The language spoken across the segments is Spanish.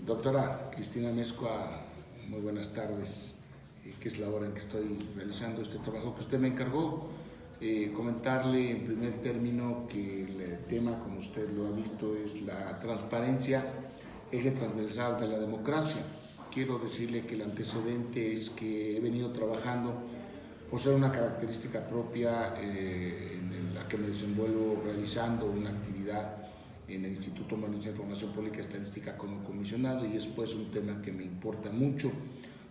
Doctora Cristina Amezcua, muy buenas tardes, que es la hora en que estoy realizando este trabajo que usted me encargó. Comentarle en primer término que el tema, como usted lo ha visto, es la transparencia, eje transversal de la democracia. Quiero decirle que el antecedente es que he venido trabajando por ser una característica propia en la que me desenvuelvo realizando una actividad en el Instituto Humanista de Información Pública y Estadística como comisionado, y es pues un tema que me importa mucho.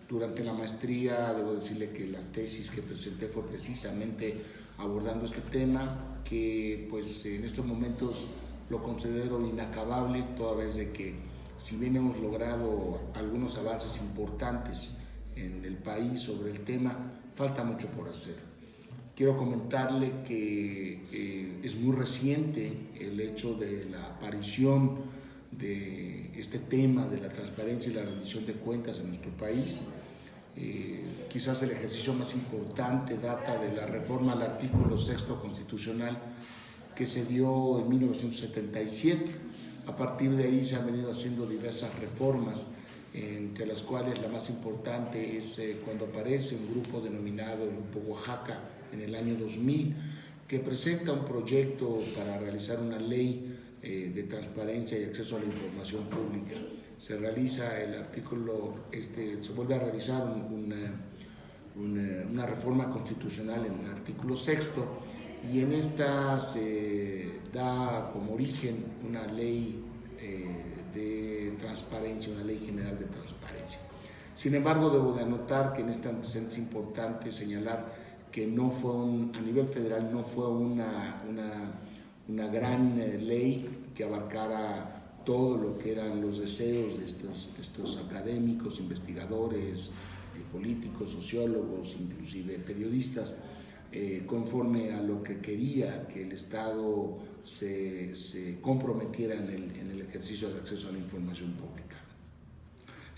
Durante la maestría debo decirle que la tesis que presenté fue precisamente abordando este tema, que pues en estos momentos lo considero inacabable, toda vez de que si bien hemos logrado algunos avances importantes en el país sobre el tema, falta mucho por hacer. Quiero comentarle que es muy reciente el hecho de la aparición de este tema de la transparencia y la rendición de cuentas en nuestro país. Quizás el ejercicio más importante data de la reforma al artículo 6 constitucional que se dio en 1977. A partir de ahí se han venido haciendo diversas reformas, entre las cuales la más importante es cuando aparece un grupo denominado el Grupo Oaxaca en el año 2000, que presenta un proyecto para realizar una ley de transparencia y acceso a la información pública. Se realiza el artículo, se vuelve a realizar una reforma constitucional en el artículo 6, y en esta se da como origen una ley de transparencia, una ley general de transparencia. Sin embargo, debo de anotar que en este antecedente es importante señalar que no fue a nivel federal no fue una gran ley que abarcara todo lo que eran los deseos de estos académicos, investigadores, políticos, sociólogos, inclusive periodistas, conforme a lo que quería que el Estado se comprometiera en el ejercicio del acceso a la información pública.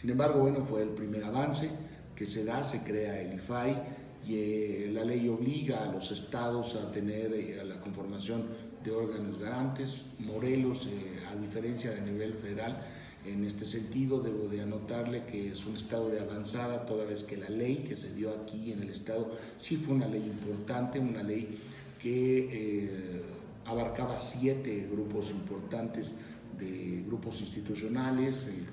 Sin embargo, bueno, fue el primer avance que se da, se crea el IFAI, y la ley obliga a los estados a tener a la conformación de órganos garantes. Morelos, a diferencia de nivel federal, en este sentido debo de anotarle que es un estado de avanzada, toda vez que la ley que se dio aquí en el estado sí fue una ley importante, una ley que abarcaba 7 grupos importantes de grupos institucionales: el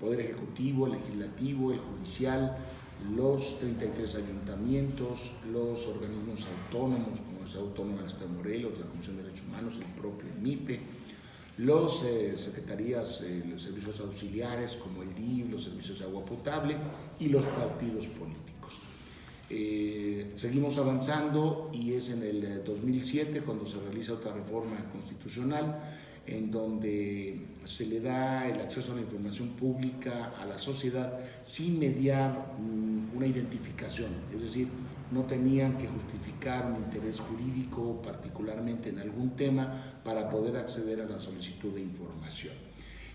Poder Ejecutivo, el Legislativo, el Judicial, los 33 ayuntamientos, los organismos autónomos, como la Universidad Autónoma del Estado de Morelos, la Comisión de Derechos Humanos, el propio MIPE, los secretarías, los servicios auxiliares como el DIF, los servicios de agua potable, y los partidos políticos. Seguimos avanzando, y es en el 2007 cuando se realiza otra reforma constitucional en donde se le da el acceso a la información pública a la sociedad sin mediar una identificación, es decir, no tenían que justificar un interés jurídico, particularmente en algún tema, para poder acceder a la solicitud de información.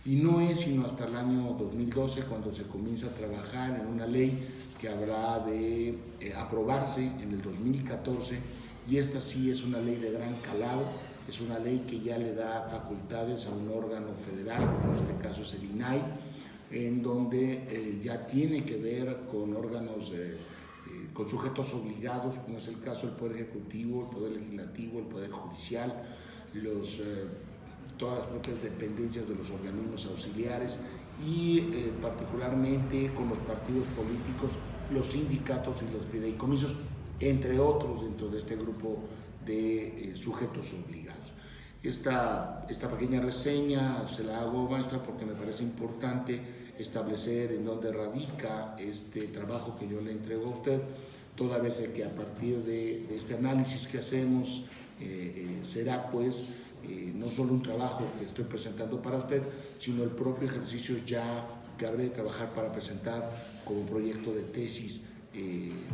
Y no es sino hasta el año 2012 cuando se comienza a trabajar en una ley que habrá de aprobarse en el 2014, y esta sí es una ley de gran calado. Es una ley que ya le da facultades a un órgano federal, en este caso es el INAI, en donde ya tiene que ver con órganos, con sujetos obligados, como es el caso del Poder Ejecutivo, el Poder Legislativo, el Poder Judicial, todas las propias dependencias de los organismos auxiliares, y particularmente con los partidos políticos, los sindicatos y los fideicomisos, entre otros dentro de este grupo de sujetos obligados. Esta pequeña reseña se la hago, maestra, porque me parece importante establecer en dónde radica este trabajo que yo le entrego a usted, toda vez que a partir de este análisis que hacemos será pues no solo un trabajo que estoy presentando para usted, sino el propio ejercicio ya que habré de trabajar para presentar como proyecto de tesis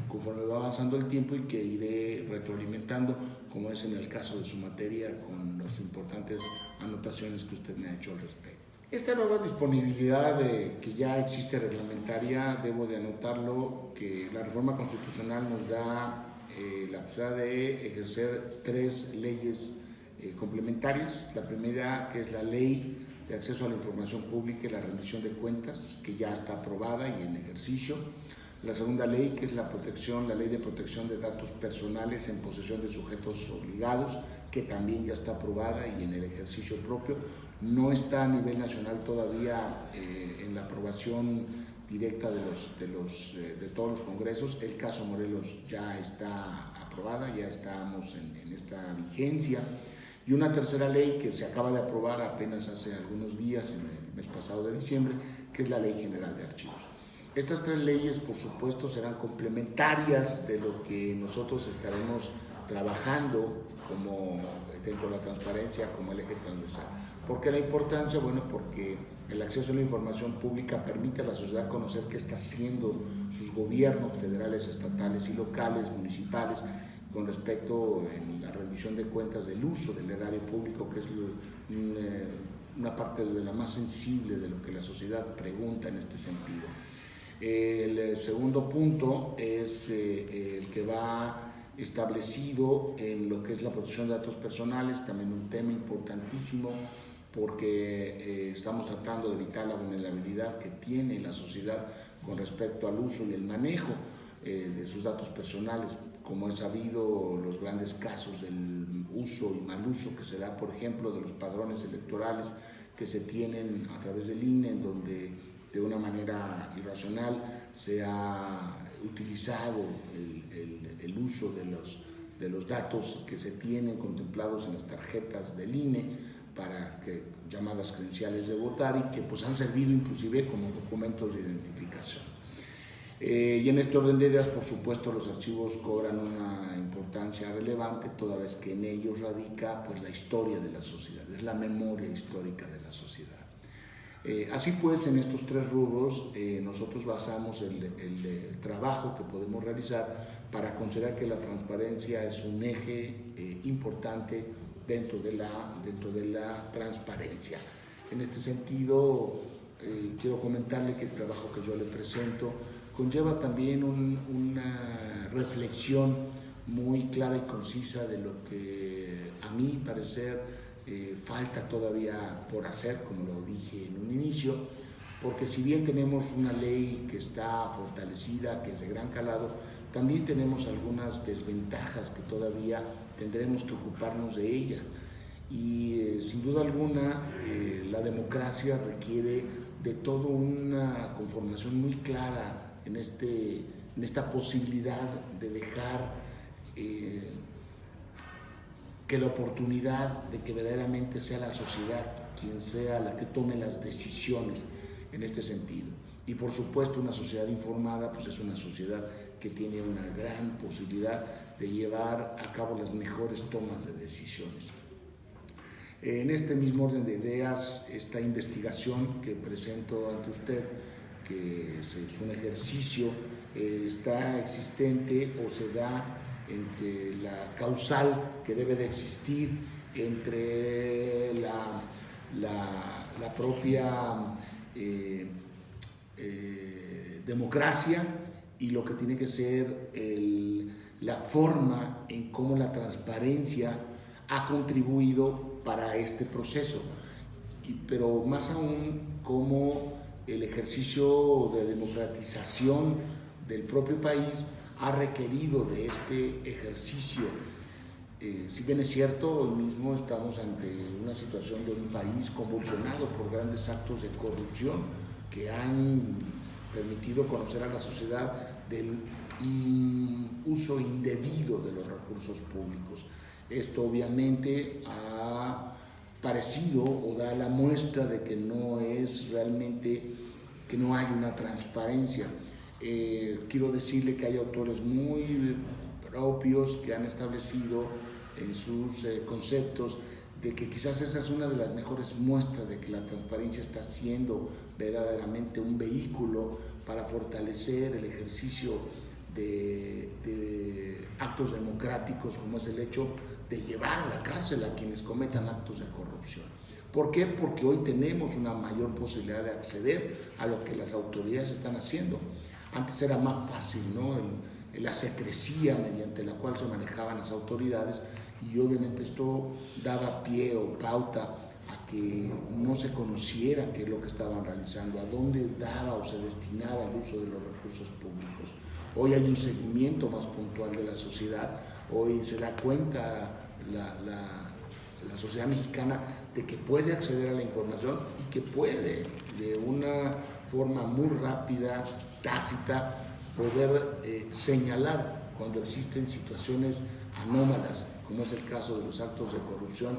conforme va avanzando el tiempo, y que iré retroalimentando, como es en el caso de su materia, con las importantes anotaciones que usted me ha hecho al respecto. Esta nueva disponibilidad que ya existe reglamentaria, debo de anotarlo que la reforma constitucional nos da la posibilidad de ejercer 3 leyes complementarias. La primera, que es la ley de acceso a la información pública y la rendición de cuentas, que ya está aprobada y en ejercicio. La segunda ley, que es la ley de protección de datos personales en posesión de sujetos obligados, que también ya está aprobada y en el ejercicio propio. No está a nivel nacional todavía en la aprobación directa de todos los congresos. El caso Morelos ya está aprobada, ya estamos en esta vigencia. Y una tercera ley que se acaba de aprobar apenas hace algunos días, en el mes pasado de diciembre, que es la Ley General de Archivos. Estas tres leyes, por supuesto, serán complementarias de lo que nosotros estaremos trabajando como dentro de la transparencia como el eje transversal. ¿Por qué la importancia? Bueno, porque el acceso a la información pública permite a la sociedad conocer qué está haciendo sus gobiernos federales, estatales y locales, municipales, con respecto en la rendición de cuentas del uso del erario público, que es una parte de la más sensible de lo que la sociedad pregunta en este sentido. El segundo punto es el que va establecido en lo que es la protección de datos personales, también un tema importantísimo porque estamos tratando de evitar la vulnerabilidad que tiene la sociedad con respecto al uso y el manejo de sus datos personales, como es sabido los grandes casos del uso y mal uso que se da, por ejemplo, de los padrones electorales que se tienen a través del INE, en donde de una manera irracional se ha utilizado el uso de los datos que se tienen contemplados en las tarjetas del INE para llamadas credenciales de votar y que pues han servido inclusive como documentos de identificación. Y en este orden de ideas, por supuesto, los archivos cobran una importancia relevante, toda vez que en ellos radica pues, la historia de la sociedad, es la memoria histórica de la sociedad. Así pues, en estos tres rubros nosotros basamos el trabajo que podemos realizar para considerar que la transparencia es un eje importante dentro de la transparencia. En este sentido, quiero comentarle que el trabajo que yo le presento conlleva también una reflexión muy clara y concisa de lo que a mi parecer falta todavía por hacer, como lo dije en un inicio, porque si bien tenemos una ley que está fortalecida, que es de gran calado, también tenemos algunas desventajas que todavía tendremos que ocuparnos de ella. Y sin duda alguna, la democracia requiere de toda una conformación muy clara en esta posibilidad de dejar que la oportunidad de que verdaderamente sea la sociedad quien sea la que tome las decisiones en este sentido. Y por supuesto una sociedad informada pues es una sociedad que tiene una gran posibilidad de llevar a cabo las mejores tomas de decisiones. En este mismo orden de ideas, esta investigación que presento ante usted, que es un ejercicio, está existente o se da entre la causal que debe de existir entre la propia democracia y lo que tiene que ser la forma en cómo la transparencia ha contribuido para este proceso, pero más aún cómo el ejercicio de democratización del propio país ha requerido de este ejercicio. Si bien es cierto, hoy mismo estamos ante una situación de un país convulsionado por grandes actos de corrupción que han permitido conocer a la sociedad del uso indebido de los recursos públicos. Esto obviamente ha parecido o da la muestra de que no es realmente, que no hay una transparencia. Quiero decirle que hay autores muy propios que han establecido en sus conceptos de que quizás esa es una de las mejores muestras de que la transparencia está siendo verdaderamente un vehículo para fortalecer el ejercicio de actos democráticos, como es el hecho de llevar a la cárcel a quienes cometan actos de corrupción. ¿Por qué? Porque hoy tenemos una mayor posibilidad de acceder a lo que las autoridades están haciendo. Antes era más fácil, ¿no? La secrecía mediante la cual se manejaban las autoridades, y obviamente esto daba pie o pauta a que no se conociera qué es lo que estaban realizando, a dónde daba o se destinaba el uso de los recursos públicos. Hoy hay un seguimiento más puntual de la sociedad, hoy se da cuenta la sociedad mexicana de que puede acceder a la información y que puede, de una forma muy rápida, tácita, poder señalar cuando existen situaciones anómalas, como es el caso de los actos de corrupción,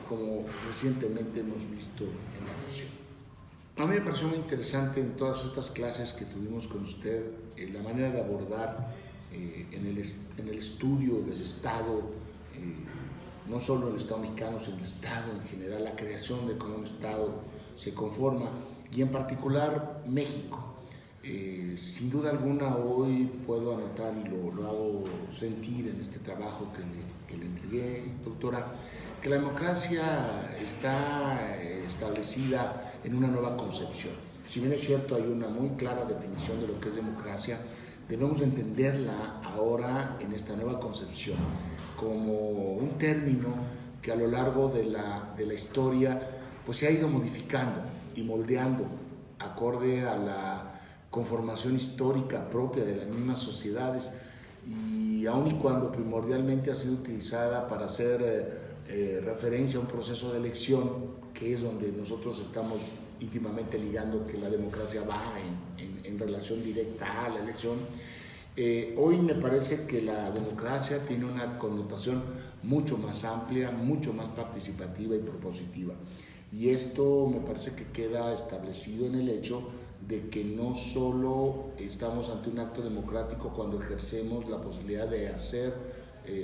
como recientemente hemos visto en la nación. A mí me pareció muy interesante en todas estas clases que tuvimos con usted la manera de abordar en el estudio del Estado, no solo el Estado mexicano, sino el Estado en general, la creación de cómo un Estado se conforma, y en particular México. Sin duda alguna hoy puedo anotar y lo hago sentir en este trabajo que le entregué, doctora, que la democracia está establecida en una nueva concepción. Si bien es cierto, hay una muy clara definición de lo que es democracia, debemos entenderla ahora en esta nueva concepción como un término que a lo largo de la historia pues se ha ido modificando y moldeando acorde a la conformación histórica propia de las mismas sociedades, y aun y cuando primordialmente ha sido utilizada para hacer referencia a un proceso de elección, que es donde nosotros estamos íntimamente ligando que la democracia va en relación directa a la elección. Hoy me parece que la democracia tiene una connotación mucho más amplia, mucho más participativa y propositiva. Y esto me parece que queda establecido en el hecho de que no solo estamos ante un acto democrático cuando ejercemos la posibilidad de hacer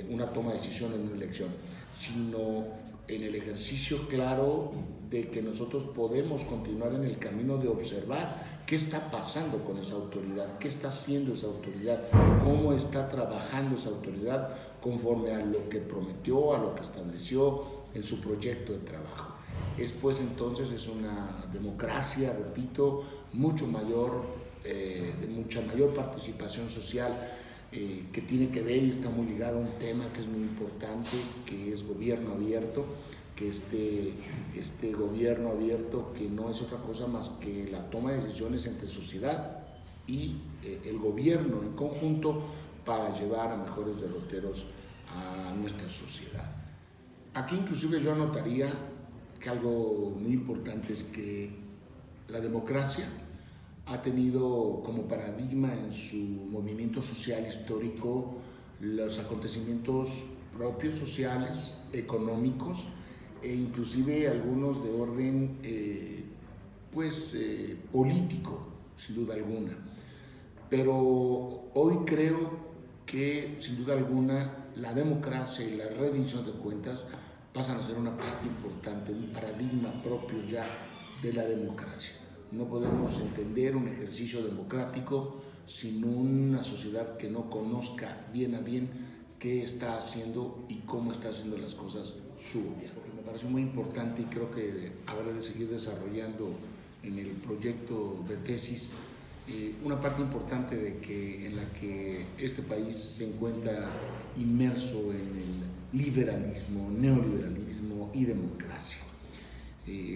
una toma de decisión en una elección, sino en el ejercicio claro de que nosotros podemos continuar en el camino de observar qué está pasando con esa autoridad, qué está haciendo esa autoridad, cómo está trabajando esa autoridad conforme a lo que prometió, a lo que estableció en su proyecto de trabajo. Pues entonces es una democracia, repito, mucho mayor, de mucha mayor participación social, que tiene que ver y está muy ligado a un tema que es muy importante, que es gobierno abierto, que este gobierno abierto que no es otra cosa más que la toma de decisiones entre sociedad y el gobierno en conjunto para llevar a mejores derroteros a nuestra sociedad. Aquí inclusive yo anotaría que algo muy importante es que la democracia ha tenido como paradigma en su movimiento social histórico los acontecimientos propios sociales, económicos e inclusive algunos de orden político, sin duda alguna. Pero hoy creo que sin duda alguna la democracia y la rendición de cuentas pasan a ser una parte importante, un paradigma propio ya de la democracia. No podemos entender un ejercicio democrático sin una sociedad que no conozca bien a bien qué está haciendo y cómo está haciendo las cosas su gobierno. Me pareció muy importante y creo que habrá de seguir desarrollando en el proyecto de tesis una parte importante en la que este país se encuentra inmerso en el liberalismo, neoliberalismo y democracia.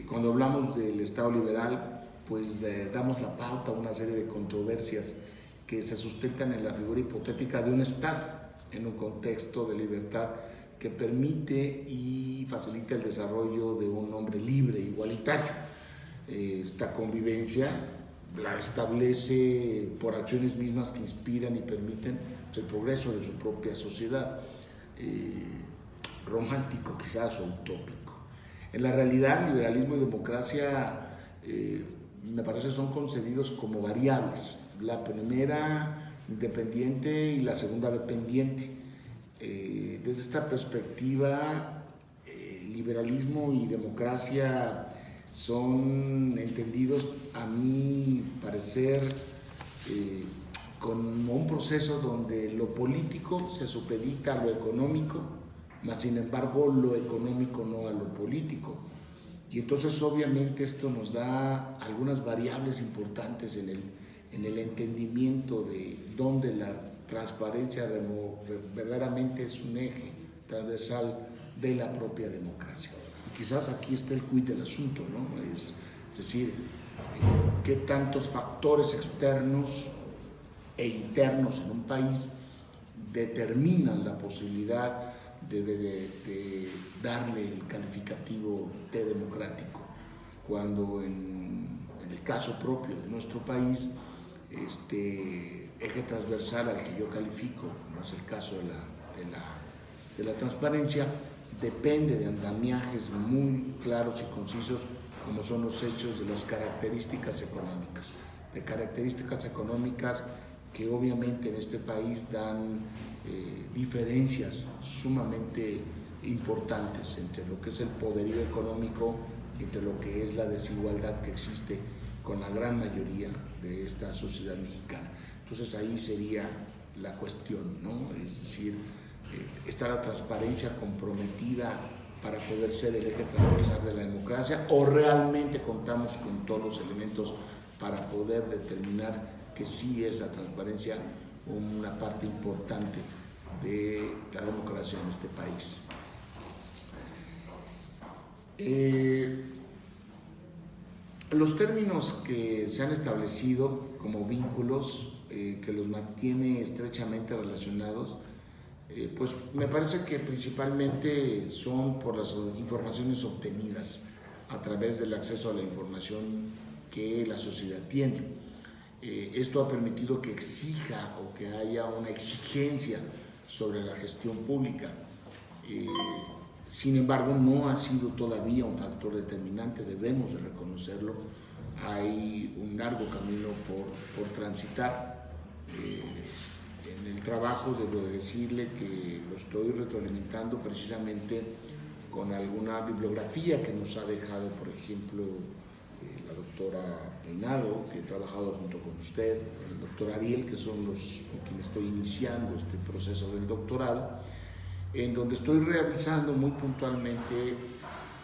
Cuando hablamos del Estado liberal, pues damos la pauta a una serie de controversias que se sustentan en la figura hipotética de un Estado en un contexto de libertad que permite y facilita el desarrollo de un hombre libre, igualitario. Esta convivencia la establece por acciones mismas que inspiran y permiten el progreso de su propia sociedad, romántico quizás o utópico. En la realidad, liberalismo y democracia me parece son concebidos como variables, la primera independiente y la segunda dependiente. Desde esta perspectiva, liberalismo y democracia son entendidos, a mi parecer, como un proceso donde lo político se supedita a lo económico, mas sin embargo lo económico no a lo político. Y entonces obviamente esto nos da algunas variables importantes en el entendimiento de dónde la transparencia verdaderamente es un eje transversal de la propia democracia. quizás aquí está el quid del asunto, ¿no? Es decir, qué tantos factores externos e internos en un país determinan la posibilidad de darle el calificativo de democrático, cuando en el caso propio de nuestro país, este eje transversal al que yo califico, no es el caso de la transparencia, depende de andamiajes muy claros y concisos, como son los hechos de las características económicas, que obviamente en este país dan diferencias sumamente importantes entre lo que es el poderío económico y entre lo que es la desigualdad que existe con la gran mayoría de esta sociedad mexicana. Entonces ahí sería la cuestión, ¿no? Es decir, está la transparencia comprometida para poder ser el eje transversal de la democracia, o realmente contamos con todos los elementos para poder determinar que sí es la transparencia una parte importante de la democracia en este país. Los términos que se han establecido como vínculos que los mantiene estrechamente relacionados, pues me parece que principalmente son por las informaciones obtenidas a través del acceso a la información que la sociedad tiene. Esto ha permitido que exija o que haya una exigencia sobre la gestión pública. Sin embargo, no ha sido todavía un factor determinante, debemos de reconocerlo. Hay un largo camino por transitar. En el trabajo debo de decirle que lo estoy retroalimentando precisamente con alguna bibliografía que nos ha dejado, por ejemplo, la doctora Peinado, que he trabajado junto con usted, el doctor Ariel, que son los con quienes estoy iniciando este proceso del doctorado, en donde estoy revisando muy puntualmente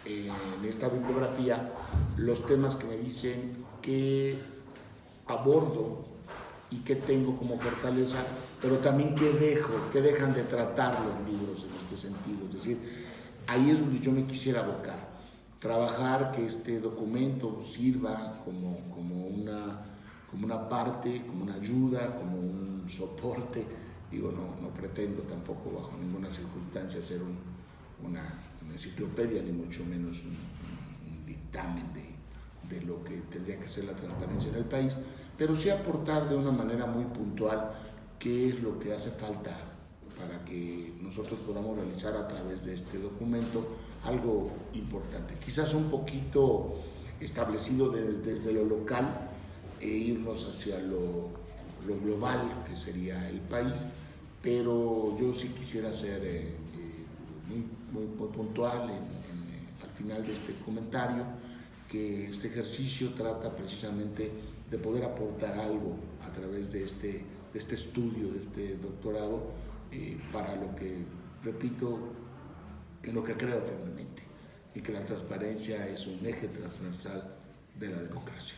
en esta bibliografía los temas que me dicen que abordo y que tengo como fortaleza, pero también que dejan de tratar los libros en este sentido. Es decir, ahí es donde yo me quisiera abocar. Trabajar que este documento sirva como una parte, como una ayuda, como un soporte. Digo, no pretendo tampoco bajo ninguna circunstancia ser una enciclopedia, ni mucho menos un dictamen de lo que tendría que ser la transparencia en el país, pero sí aportar de una manera muy puntual qué es lo que hace falta para que nosotros podamos realizar a través de este documento algo importante, quizás un poquito establecido desde lo local e irnos hacia lo global, que sería el país, pero yo sí quisiera ser muy puntual al final de este comentario, que este ejercicio trata precisamente de poder aportar algo a través de este estudio, de este doctorado, para lo que, repito, en lo que creo firmemente, y que la transparencia es un eje transversal de la democracia.